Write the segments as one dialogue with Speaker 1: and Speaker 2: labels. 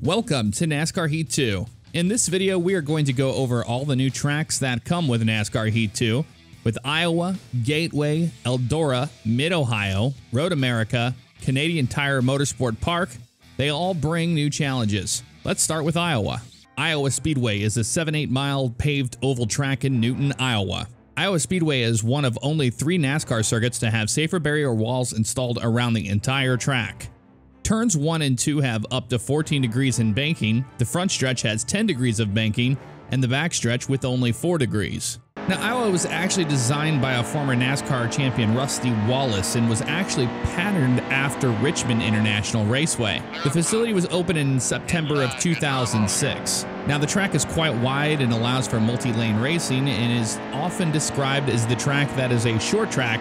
Speaker 1: Welcome to NASCAR Heat 2. In this video, we are going to go over all the new tracks that come with NASCAR Heat 2, with Iowa, Gateway, Eldora, MidOhio, Road America, Canadian Tire Motorsport Park. They all bring new challenges. Let's start with Iowa. Iowa Speedway is a 7-8 mile paved oval track in Newton, Iowa. Iowa Speedway is one of only 3 NASCAR circuits to have safer barrier walls installed around the entire track. Turns 1 and 2 have up to 14 degrees in banking, the front stretch has 10 degrees of banking, and the back stretch with only 4 degrees. Now, Iowa was actually designed by a former NASCAR champion, Rusty Wallace, and was actually patterned after Richmond International Raceway. The facility was opened in September of 2006. Now, the track is quite wide and allows for multi-lane racing and is often described as the track that is a short track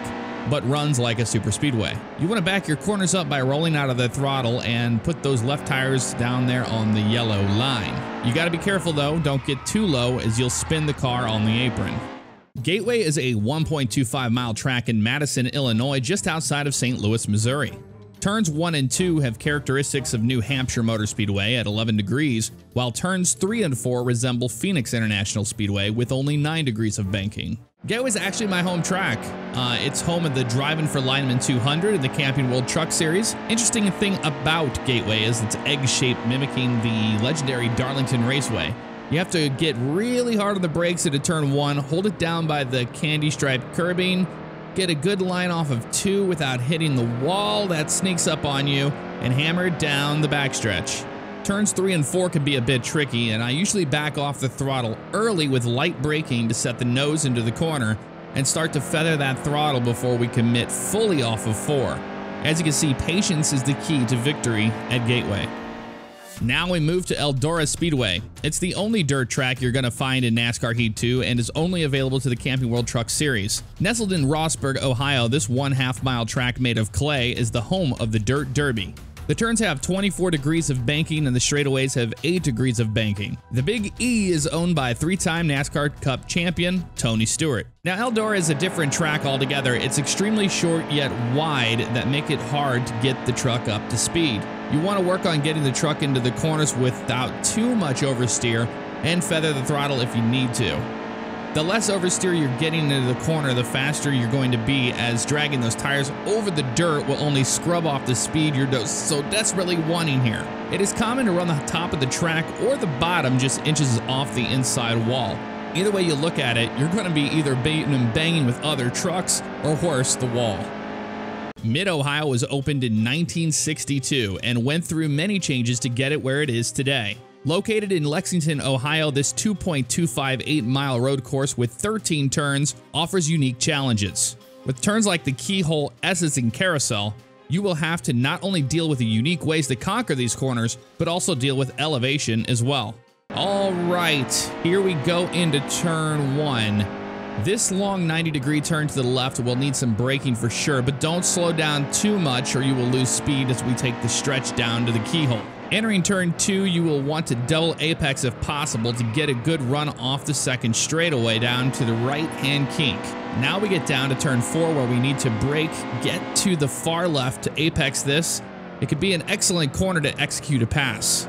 Speaker 1: but runs like a super speedway. You want to back your corners up by rolling out of the throttle and put those left tires down there on the yellow line. You got to be careful though, don't get too low as you'll spin the car on the apron. Gateway is a 1.25 mile track in Madison, Illinois, just outside of St. Louis, Missouri. Turns 1 and 2 have characteristics of New Hampshire Motor Speedway at 11 degrees, while turns 3 and 4 resemble Phoenix International Speedway with only 9 degrees of banking. Gateway is actually my home track. It's home of the Driving for Lineman 200 in the Camping World Truck Series. Interesting thing about Gateway is it's egg-shaped, mimicking the legendary Darlington Raceway. You have to get really hard on the brakes at a turn 1, hold it down by the candy striped curbing, get a good line off of 2 without hitting the wall that sneaks up on you, and hammer it down the backstretch. Turns 3 and 4 can be a bit tricky, and I usually back off the throttle early with light braking to set the nose into the corner and start to feather that throttle before we commit fully off of 4. As you can see, patience is the key to victory at Gateway. Now we move to Eldora Speedway. It's the only dirt track you're going to find in NASCAR Heat 2 and is only available to the Camping World Truck Series. Nestled in Rossburg, Ohio, this 1/2 mile track made of clay is the home of the Dirt Derby. The turns have 24 degrees of banking and the straightaways have 8 degrees of banking. The Big E is owned by 3-time NASCAR Cup champion Tony Stewart. Now, Eldora is a different track altogether. It's extremely short yet wide that make it hard to get the truck up to speed. You want to work on getting the truck into the corners without too much oversteer and feather the throttle if you need to. The less oversteer you're getting into the corner, the faster you're going to be, as dragging those tires over the dirt will only scrub off the speed you're so desperately wanting here. It is common to run the top of the track or the bottom just inches off the inside wall. Either way you look at it, you're going to be either beating and banging with other trucks or worse, the wall. MidOhio was opened in 1962 and went through many changes to get it where it is today. Located in Lexington, Ohio, this 2.258 mile road course with 13 turns offers unique challenges. With turns like the keyhole, S's, and carousel, you will have to not only deal with the unique ways to conquer these corners, but also deal with elevation as well. All right, here we go into turn 1. This long 90-degree turn to the left will need some braking for sure, but don't slow down too much or you will lose speed as we take the stretch down to the keyhole. Entering turn 2, you will want to double apex if possible to get a good run off the second straightaway down to the right-hand kink. Now we get down to turn 4 where we need to brake, get to the far left to apex this. It could be an excellent corner to execute a pass.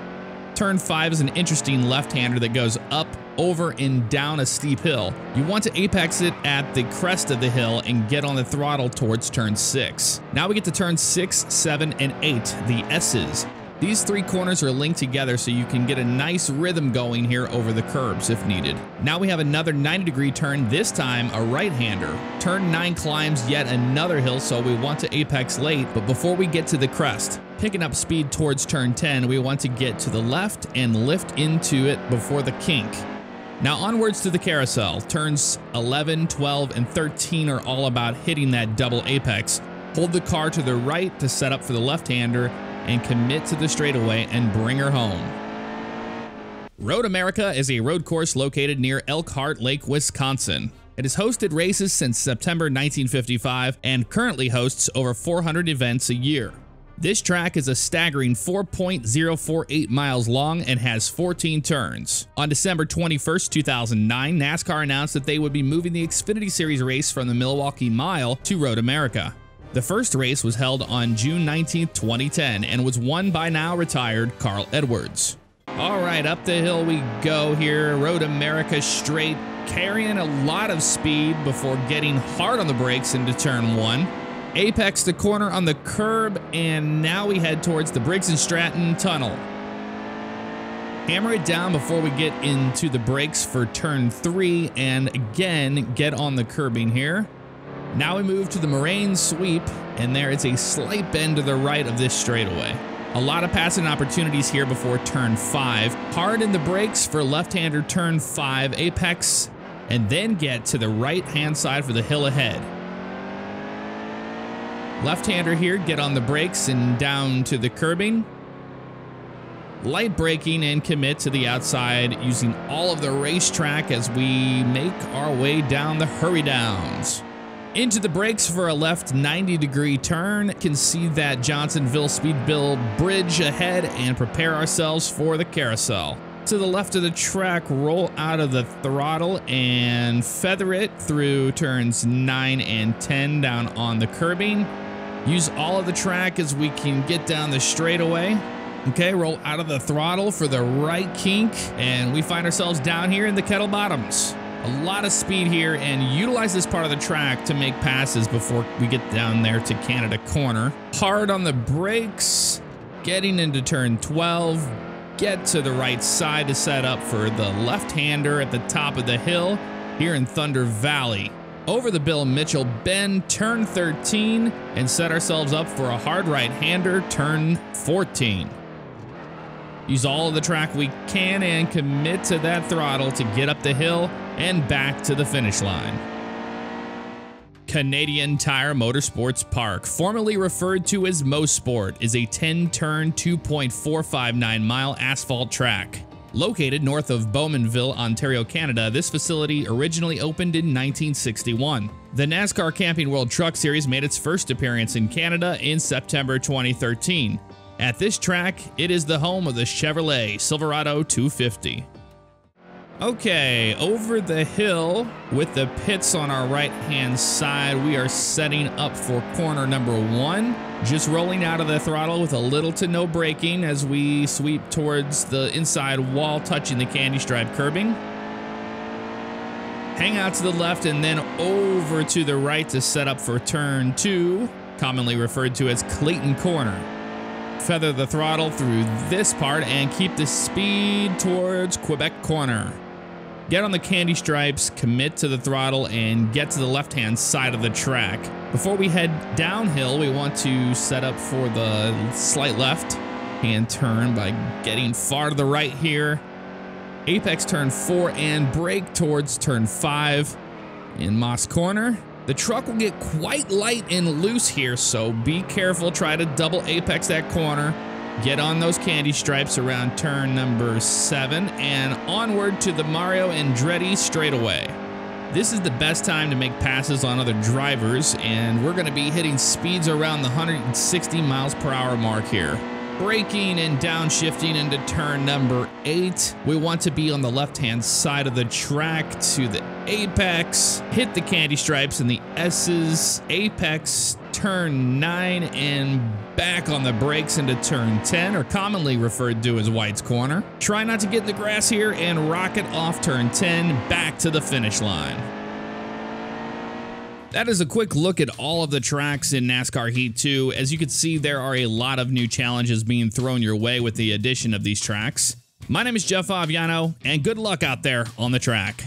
Speaker 1: Turn 5 is an interesting left-hander that goes up, over, and down a steep hill. You want to apex it at the crest of the hill and get on the throttle towards turn 6. Now we get to turn 6, 7, and 8, the S's. These 3 corners are linked together so you can get a nice rhythm going here over the curbs if needed. Now we have another 90-degree turn, this time a right-hander. Turn 9 climbs yet another hill, so we want to apex late, but before we get to the crest, picking up speed towards turn 10, we want to get to the left and lift into it before the kink. Now onwards to the carousel. Turns 11, 12, and 13 are all about hitting that double apex. Hold the car to the right to set up for the left-hander and commit to the straightaway and bring her home. Road America is a road course located near Elkhart Lake, Wisconsin. It has hosted races since September 1955 and currently hosts over 400 events a year. This track is a staggering 4.048 miles long and has 14 turns. On December 21, 2009, NASCAR announced that they would be moving the Xfinity Series race from the Milwaukee Mile to Road America. The first race was held on June 19, 2010 and was won by now retired Carl Edwards. All right, up the hill we go here. Road America straight, carrying a lot of speed before getting hard on the brakes into turn 1. Apex the corner on the curb, and now we head towards the Briggs & Stratton tunnel. Hammer it down before we get into the brakes for turn 3, and again, get on the curbing here. Now we move to the Moraine sweep, and there is a slight bend to the right of this straightaway. A lot of passing opportunities here before turn 5. Hard in the brakes for left-hander turn 5 apex, and then get to the right-hand side for the hill ahead. Left-hander here, get on the brakes and down to the curbing. Light braking and commit to the outside using all of the racetrack as we make our way down the hurry downs. Into the brakes for a left 90-degree turn. Can see that Johnsonville Speedville bridge ahead and prepare ourselves for the carousel. To the left of the track, roll out of the throttle and feather it through turns 9 and 10 down on the curbing. Use all of the track as we can get down the straightaway. Okay, roll out of the throttle for the right kink, and we find ourselves down here in the kettle bottoms. A lot of speed here, and utilize this part of the track to make passes before we get down there to Canada Corner. Hard on the brakes, getting into turn 12. Get to the right side to set up for the left-hander at the top of the hill here in Thunder Valley. Over the Bill Mitchell bend, turn 13, and set ourselves up for a hard right-hander, turn 14. Use all of the track we can and commit to that throttle to get up the hill and back to the finish line. Canadian Tire Motorsports Park, formerly referred to as Mosport, is a 10-turn, 2.459-mile asphalt track. Located north of Bowmanville, Ontario, Canada, this facility originally opened in 1961. The NASCAR Camping World Truck Series made its first appearance in Canada in September 2013. At this track, it is the home of the Chevrolet Silverado 250. Okay, over the hill with the pits on our right-hand side, we are setting up for corner number 1. Just rolling out of the throttle with a little to no braking as we sweep towards the inside wall, touching the candy stripe curbing. Hang out to the left and then over to the right to set up for turn 2, commonly referred to as Clayton Corner. Feather the throttle through this part and keep the speed towards Quebec Corner. Get on the candy stripes, commit to the throttle, and get to the left-hand side of the track. Before we head downhill, we want to set up for the slight left-hand turn by getting far to the right here. Apex turn 4 and brake towards turn 5 in Moss Corner. The truck will get quite light and loose here, so be careful. Try to double apex that corner. Get on those candy stripes around turn number 7 and onward to the Mario Andretti straightaway. This is the best time to make passes on other drivers, and we're going to be hitting speeds around the 160 miles per hour mark here. Braking and downshifting into turn number 8. We want to be on the left-hand side of the track to the apex. Hit the candy stripes and the S's. Apex, turn 9, and back on the brakes into turn 10, or commonly referred to as White's Corner. Try not to get in the grass here and rocket off turn 10 back to the finish line. That is a quick look at all of the tracks in NASCAR Heat 2. As you can see, there are a lot of new challenges being thrown your way with the addition of these tracks. My name is Jeff Aviano, and good luck out there on the track.